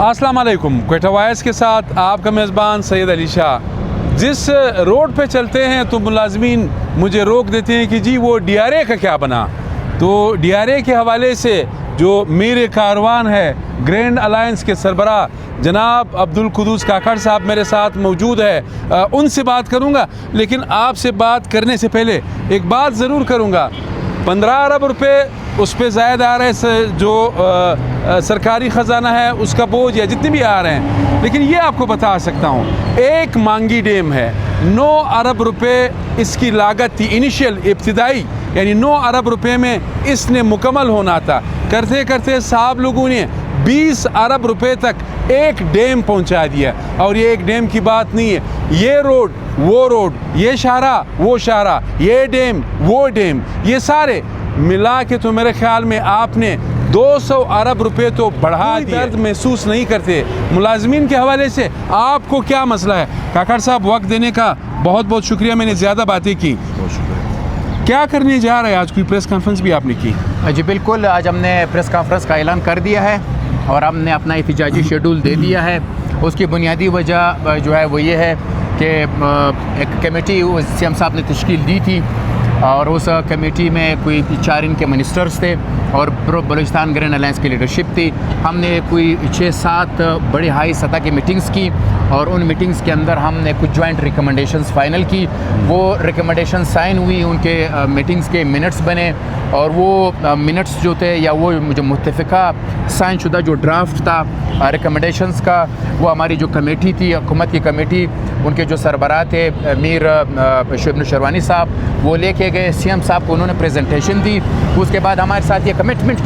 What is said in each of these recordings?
अस्सलाम वालेकुम। क्वेटा वॉइस के साथ आपका मेज़बान सैयद अली शाह। जिस रोड पे चलते हैं तो मुलाजमीन मुझे रोक देते हैं कि जी वो DRA का क्या बना। तो DRA के हवाले से जो मीर कारवान है, ग्रैंड अलायंस के सरबरा जनाब अब्दुल कुद्दूस काकड़ साहब मेरे साथ मौजूद है, उनसे बात करूँगा। लेकिन आपसे बात करने से पहले एक बात ज़रूर करूँगा। 15 अरब रुपये उस पर ज़ायद आ रहे हैं, जो सरकारी ख़जाना है उसका बोझ या जितने भी आ रहे हैं। लेकिन ये आपको बता सकता हूँ, एक मांगी डैम है, 9 अरब रुपये इसकी लागत थी इनिशियल, इब्तिदाई, यानी 9 अरब रुपये में इसने मुकम्मल होना था। करते करते साहब लोगों ने 20 अरब रुपये तक एक डैम पहुंचा दिया। और ये एक डैम की बात नहीं है, ये रोड वो रोड, ये शाहरा वो शाहरा, ये डैम वो डैम, ये सारे मिला के तो मेरे ख्याल में आपने 200 अरब रुपये तो बढ़ा दिए। दर्द महसूस नहीं करते मुलाजमीन के हवाले से? आपको क्या मसला है? काकड़ साहब, वक्त देने का बहुत बहुत शुक्रिया, मैंने ज़्यादा बातें की। क्या करने जा रहे हैं आज? कोई प्रेस कॉन्फ्रेंस भी आपने की? जी बिल्कुल, आज हमने प्रेस कॉन्फ्रेंस का ऐलान कर दिया है और हमने अपना एहतिजाजी शेड्यूल दे दिया है। उसकी बुनियादी वजह जो है वो ये है कि एक कमेटी CM साहब ने तश्कील दी थी और उस कमेटी में कोई 4 इनके मिनिस्टर्स थे और बलूचिस्तान ग्रैंड अलायंस की लीडरशिप थी। हमने कोई 6-7 बड़े हाई सतह की मीटिंग्स की और उन मीटिंग्स के अंदर हमने कुछ जॉइंट रिकमेंडेशंस फाइनल की। वो रिकमेंडेशन साइन हुई, उनके मीटिंग्स के मिनट्स बने और वो मिनट्स जो थे या वो जो मुत्तफ़िका साइन शुदा जो ड्राफ्ट था रिकमेंडेशंस का, वो हमारी जो कमेटी थी, हुकूमत की कमेटी, उनके जो सरबराह थे मीर शुएब नूशरवानी साहब, वो लेके गए CM साहब को, उन्होंने प्रेजेंटेशन दी। उसके बाद हमारे साथ ये कमिटमेंट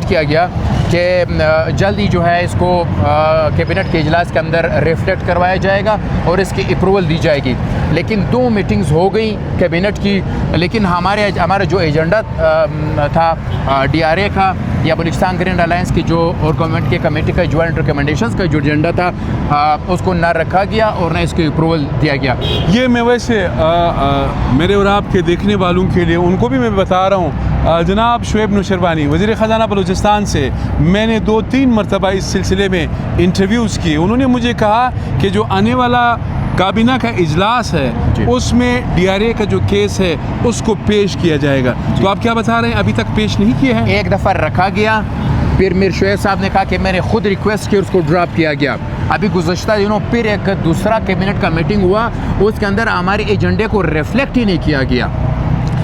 किया गया कि जल्दी जो है इसको कैबिनेट के इजलास के अंदर रिफ्लेक्ट करवाया जाएगा और इसकी अप्रूवल दी जाएगी। लेकिन 2 मीटिंग्स हो गई कैबिनेट की, लेकिन हमारा जो एजेंडा था DRA का या बलूचिस्तान ग्रैंड अलायंस की जो और गवर्नमेंट के कमेटी का जॉइंट रिकमेंडेशंस का जो एजेंडा था उसको ना रखा गया और ना इसकी अप्रूवल दिया गया। ये मैं वैसे मेरे और आपके देखने वालों के लिए उनको भी मैं बता रहा हूँ, जनाब शुएब नूशरवानी वज़ीर ख़जाना बलूचिस्तान से मैंने 2-3 मरतबा इस सिलसिले में इंटरव्यूज़ किए। उन्होंने मुझे कहा कि जो आने वाला काबीना का इजलास है उसमें DRA का जो केस है उसको पेश किया जाएगा। तो आप क्या बता रहे हैं, अभी तक पेश नहीं किया है? एक दफ़ा रखा गया, फिर मीर शुएब साहब ने कहा कि मैंने खुद रिक्वेस्ट की, उसको ड्रॉप किया गया। अभी गुज़श्ता दिनों फिर एक दूसरा कैबिनेट का मीटिंग हुआ, उसके अंदर हमारे एजेंडे को रिफ्लेक्ट ही नहीं किया गया।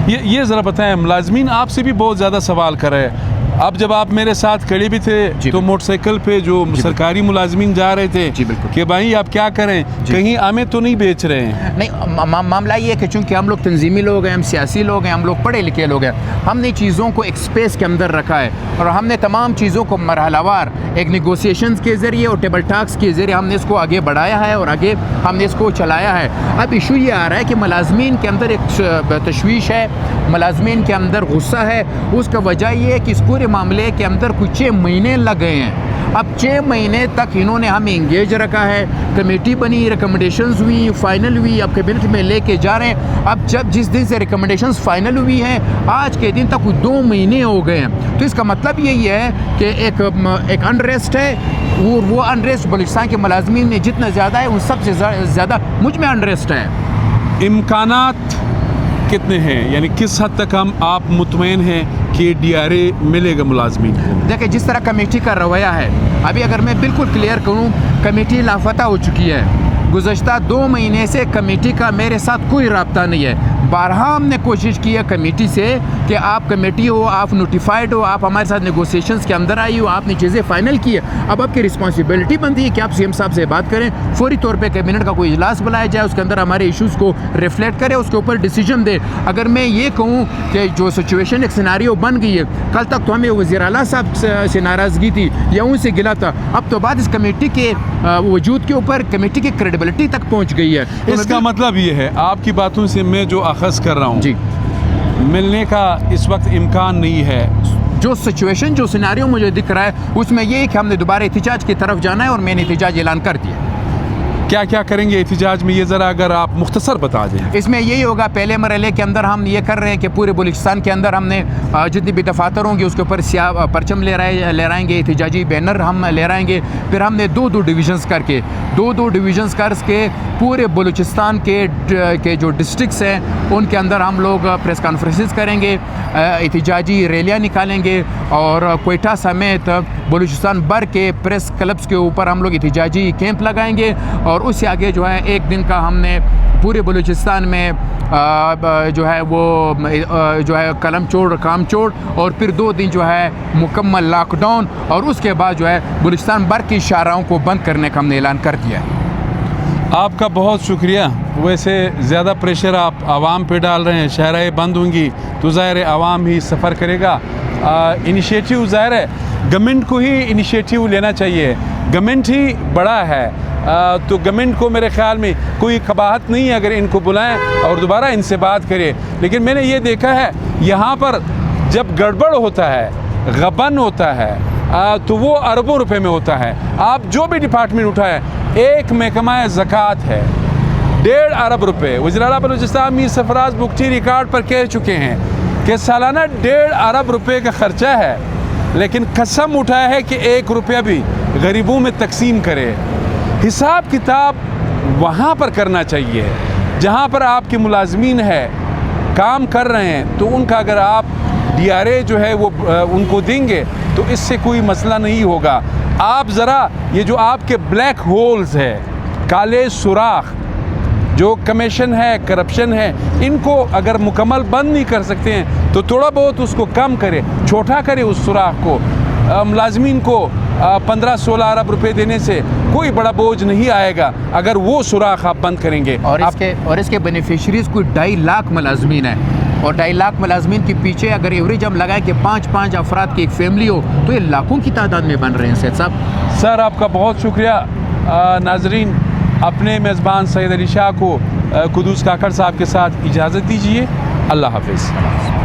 ये ज़रा बताएं, मुलाजमीन आपसे भी बहुत ज़्यादा सवाल कर रहे हैं। अब जब आप मेरे साथ खड़े भी थे तो मोटरसाइकिल पे जो सरकारी मुलाजमीन जा रहे थे कि भाई आप क्या करें, कहीं हमें तो नहीं बेच रहे हैं? नहीं, मामला ये है कि चूँकि हम लोग तंजीमी लोग हैं, हम सियासी लोग हैं, हम लोग पढ़े लिखे लोग हैं, हमने चीज़ों को एक स्पेस के अंदर रखा है और हमने तमाम चीज़ों को मरहलावार एक निगोसिएशंस के ज़रिए और टेबल टॉक्स के ज़रिए हमने इसको आगे बढ़ाया है और आगे हमने इसको चलाया है। अब इशू ये आ रहा है कि मुलाजमीन के अंदर एक तशवीश है, मुलाजमीन के अंदर गुस्सा है। उसका वजह ये है कि इस पूरे मामले के अंदर कुछ 6 महीने लग गए हैं। अब 6 महीने तक इन्होंने हमें इंगेज रखा है, कमेटी बनी, रिकमेंडेशंस हुई, फाइनल हुई, अब कैबिनेट में लेके जा रहे हैं। अब जिस दिन से रिकमेंडेशंस फाइनल हुई हैं, आज के दिन तक 2 महीने हो गए हैं। तो इसका मतलब यही है कि एक अनरेस्ट है और वो अनरेस्ट बलूचिस्तान के मुलाजमीन में जितना ज़्यादा है उन सबसे ज़्यादा मुझ में अनरेस्ट है। इम्कानात कितने हैं, यानी किस हद तक आप मुतमईन हैं कि DRA मिलेगा मुलाजमीन को? देखिए, जिस तरह कमेटी का रवैया है, अभी अगर मैं बिल्कुल क्लियर करूं, कमेटी लापता हो चुकी है। गुज़श्ता 2 महीने से कमेटी का मेरे साथ कोई रब्ता नहीं है। बारहा हमने कोशिश की है कमेटी से कि आप कमेटी हो, आप नोटिफाइड हो, आप हमारे साथ नेगोशिएशंस के अंदर आई हो, आपने चीज़ें फाइनल की है। अब आपकी रिस्पॉन्सिबिलिटी बनती है कि आप CM साहब से बात करें, फौरी तौर पे कैबिनेट का कोई इजलास बुलाया जाए, उसके अंदर हमारे इश्यूज़ को रिफ्लेक्ट करे, उसके ऊपर डिसीजन दे। अगर मैं ये कहूँ कि जो सिचुएशन एक सिनारियो बन गई है, कल तक तो हमें वज़ीर आला साहब से नाराज़गी थी या उनसे गिला था, अब तो बात इस कमेटी के वजूद के ऊपर कमेटी की क्रेडिबिलिटी तक पहुँच गई है। इसका मतलब ये है, आपकी बातों से मैं जो अखज़ कर रहा हूँ जी, मिलने का इस वक्त इम्कान नहीं है। जो सिचुएशन, जो सिनारियो मुझे दिख रहा है उसमें ये है कि हमने दोबारा एहतिजाज की तरफ जाना है और मैंने एहतिजाज ऐलान कर दिया। क्या क्या करेंगे एहतिजाज में, ये ज़रा अगर आप मुख्तसर बता दें। इसमें यही होगा, पहले मरहले के अंदर हम ये कर रहे हैं कि पूरे बलूचिस्तान के अंदर हमने जितनी भी दफातर होंगी उसके ऊपर स्याह परचम लहराएंगे, एहतिजाजी बैनर हम लहराएंगे। फिर हमने 2-2 डिवीज़न्स करके 2-2 डिवीज़न्स करके पूरे बलूचिस्तान के जो डिस्ट्रिक्ट्स हैं उनके अंदर हम लोग प्रेस कॉन्फ्रेंसेस करेंगे, एहतिजाजी रैलियाँ निकालेंगे और कोयटा समेत बलूचिस्तान भर के प्रेस क्लब्स के ऊपर हम लोग एहतिजाजी कैंप लगाएंगे। और उससे आगे जो है 1 दिन का हमने पूरे बलूचिस्तान में जो है वो जो है कलम छोड़ काम छोड़, और फिर 2 दिन जो है मुकम्मल लॉकडाउन, और उसके बाद जो है बलूचिस्तान भर की शाहराहों को बंद करने का हमने ऐलान कर दिया है। आपका बहुत शुक्रिया। वैसे ज़्यादा प्रेशर आप आवाम पे डाल रहे हैं, शहरें बंद होंगी तो ज़ाहिर है आवाम ही सफ़र करेगा। इनिशिएटिव ज़ाहिर है गवर्नमेंट को ही इनिशिएटिव लेना चाहिए, गवर्नमेंट ही बड़ा है। तो गवर्नमेंट को मेरे ख़्याल में कोई कबाहत नहीं है अगर इनको बुलाएं और दोबारा इनसे बात करें। लेकिन मैंने ये देखा है यहाँ पर जब गड़बड़ होता है, गबन होता है, तो वो अरबों रुपए में होता है। आप जो भी डिपार्टमेंट उठाएं, एक महकमा ज़कात है 1.5 अरब रुपए। वज़ीर-ए-आला बलूचिस्तान मीर सरफराज बुगटी रिकॉर्ड पर कह चुके हैं कि सालाना 1.5 अरब रुपए का ख़र्चा है, लेकिन कसम उठाया है कि 1 रुपया भी गरीबों में तकसीम करे। हिसाब किताब वहाँ पर करना चाहिए जहाँ पर आपके मुलाजमीन है, काम कर रहे हैं, तो उनका अगर आप DRA जो है वो उनको देंगे तो इससे कोई मसला नहीं होगा। आप ज़रा ये जो आपके ब्लैक होल्स है, काले सुराख, जो कमीशन है, करप्शन है, इनको अगर मुकम्मल बंद नहीं कर सकते हैं तो थोड़ा बहुत उसको कम करें, छोटा करें उस सुराख को। मुलाजमीन को 15-16 अरब रुपए देने से कोई बड़ा बोझ नहीं आएगा अगर वो सुराख आप बंद करेंगे। और इसके बेनिफिशरीज़ कोई 2.5 लाख मुलाजमीन है, और 2.5 लाख मुलाजमीन के पीछे अगर एवरेज हम लगाएं कि 5-5 अफराद की एक फैमिली हो तो ये लाखों की तादाद में बन रहे हैं। सैयद साहब सर आपका बहुत शुक्रिया। नाजरीन, अपने मेज़बान सैयद अली शाह को कुदूस काकड़ साहब के साथ इजाज़त दीजिए। अल्लाह हाफ़िज़।